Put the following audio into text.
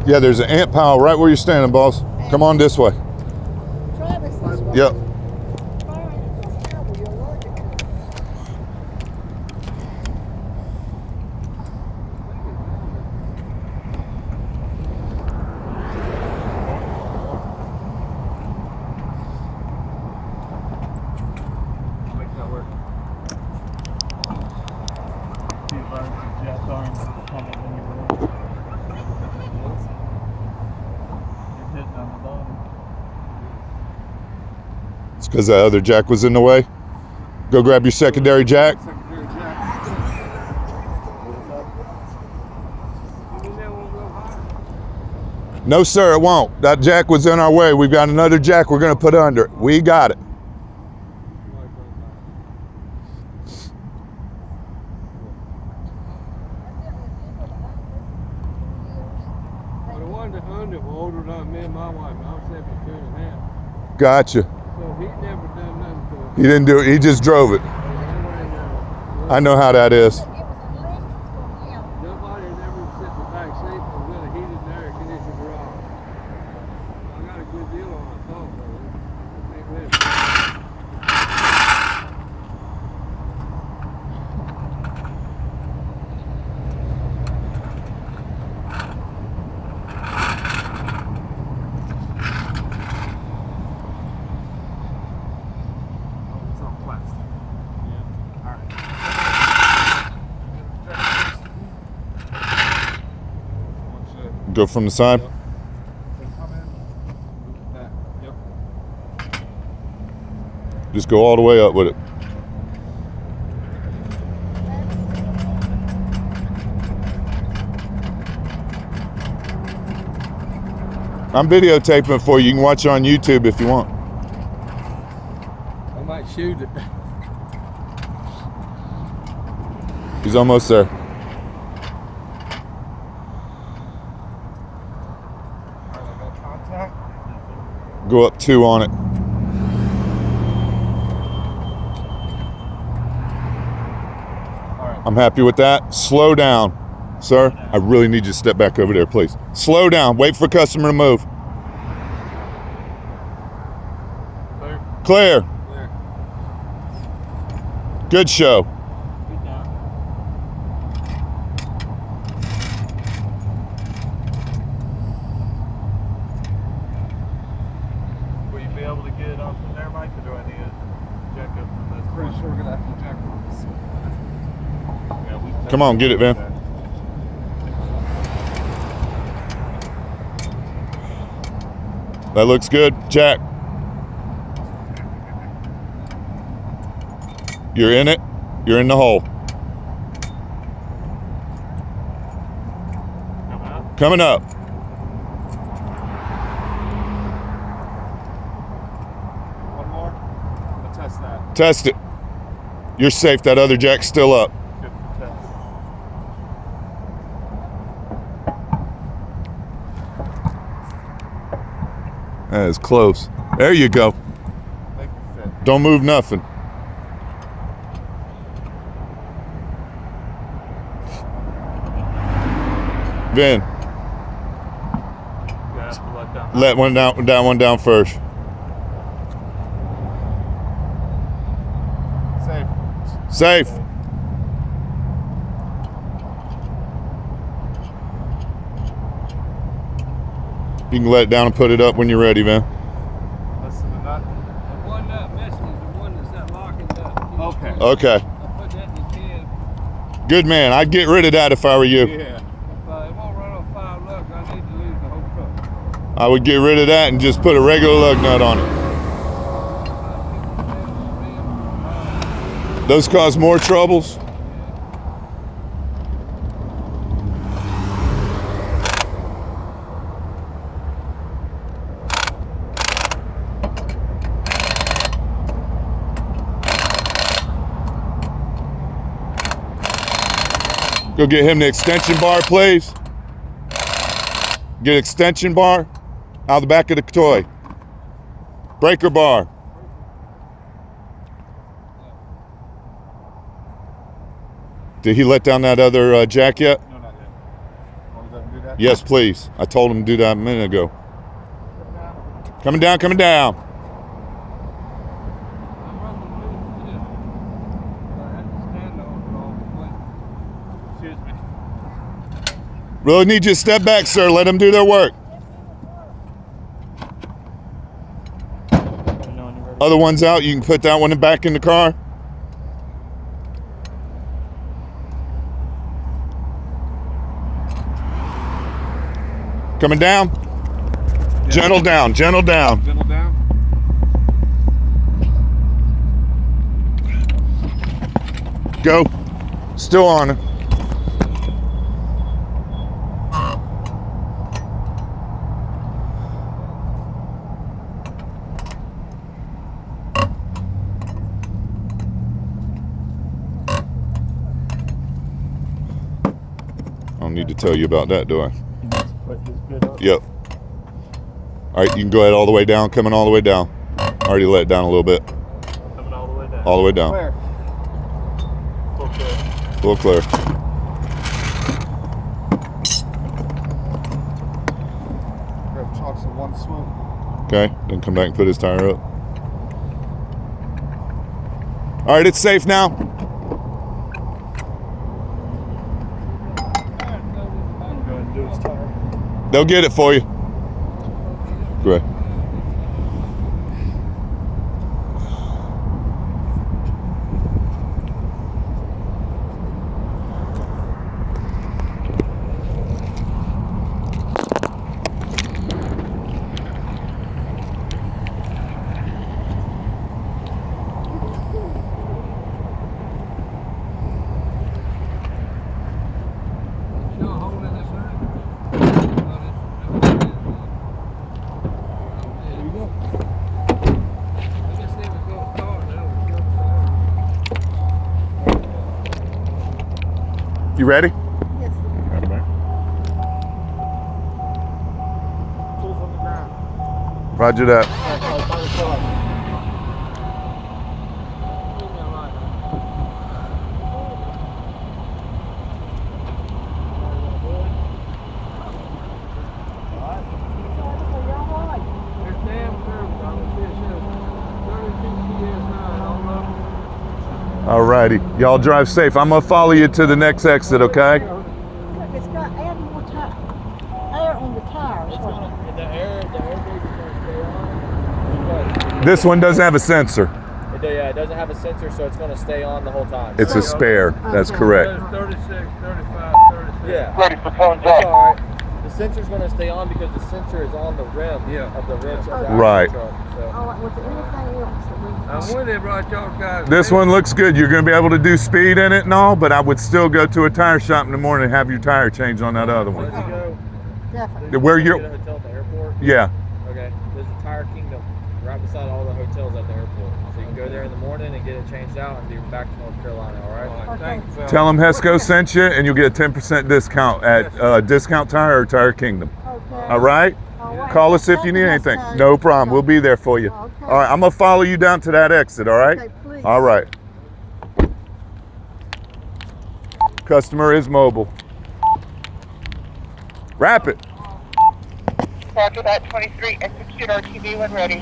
Yeah, there's an ant pile right where you're standing, boss. Come on this way. Travis, this way. Yep. It's because that other jack was in the way. Go grab your secondary jack. No, sir, it won't. That jack was in our way. We've got another jack we're going to put under it. We got it. Gotcha. So he never done nothing to it. He didn't do it. He just drove it. I know how that is. Nobody had ever sit in the back seat and got a heated and air conditioned garage. I got a good deal on my phone, brother. Go from the side. Yep. Just go all the way up with it. I'm videotaping for you. You can watch it on YouTube if you want. I might shoot it. He's almost there. Go up 2 on it. I'm happy with that. Slow down, sir. I really need you to step back over there, please. Slow down. Wait for customer to move. Clear. Clear. Good show. Able to get it on from there, Mike, or do I need to jack up from this? Pretty sure we're gonna have to jack this. Come on, get it, man. That looks good. Jack. You're in it. You're in the hole. Coming up. Test it. You're safe. That other jack's still up. That is close. There you go. Don't move nothing. Vin. Let one down first. Safe. You can let it down and put it up when you're ready, man. Listen to that. The one nut missing is the one that's that locking nut. Okay. Okay. I put that in the can. Good man. I'd get rid of that if I were you. Yeah. If it won't run on 5 lugs, I need to lose the whole truck. I would get rid of that and just put a regular lug nut on it. Those cause more troubles. Go get him the extension bar, please. Get extension bar out of the back of the toy. Breaker bar. Did he let down that other jack yet? No, not yet. As long as I can do that. Yes, please. I told him to do that a minute ago. Coming down, coming down. I'm running blue. I had to stand on for all the way. Excuse me. Really need you to step back, sir. Let them do their work. Other one's out. You can put that one back in the car. Coming down. Yeah. Gentle down, gentle down. Gentle down. Go. Still on it. I don't need to tell you about that, do I? Yep. All right, you can go ahead all the way down, coming all the way down. Already let it down a little bit. Coming all the way down. All the way down. Where? Full clear. Full clear. Grab chalks in one swoop. Okay, then come back and put his tire up. All right, it's safe now. I'm going to do his tire. They'll get it for you. Go ahead. Still holding this thing? There you go. I guess they would go start now. You ready? Yes. Tools on the ground. Roger that. All righty. Y'all drive safe. I'm going to follow you to the next exit, okay? Look, it's got add more tire. Air on the tires. The air gauge is going to stay on. This one doesn't have a sensor. Yeah, it doesn't have a sensor, so it's going to stay on the whole time. It's a spare. That's correct. 36, 35, 36. Yeah. Ready for phone That's jack. all right. The sensor's going to stay on because the sensor is on the rim of the rim of the axle Right. truck. So. All right, was there anything else that we... I'm with it, right, y'all guys. This one looks good. You're going to be able to do speed in it and all, but I would still go to a tire shop in the morning and have your tire changed on that other So one. if you go, Definitely. Where you you're- get a hotel at the airport. Yeah. Okay. There's a Tire Kingdom right beside all the hotels at the airport. So you can go there in the morning and get it changed out and be back to North Carolina. All right. All right, thank you, fella. Tell them HESSCO sent you, and you'll get a 10% discount at Discount Tire or Tire Kingdom. Okay. All right? All right. Call us if you Thank need you, anything. Miss No Kay. problem. We'll be there for you. Okay. All right, I'm going to follow you down to that exit, all right? Okay, please. All right. Customer is mobile. Wrap it. Roger that, 23, execute RTV when ready.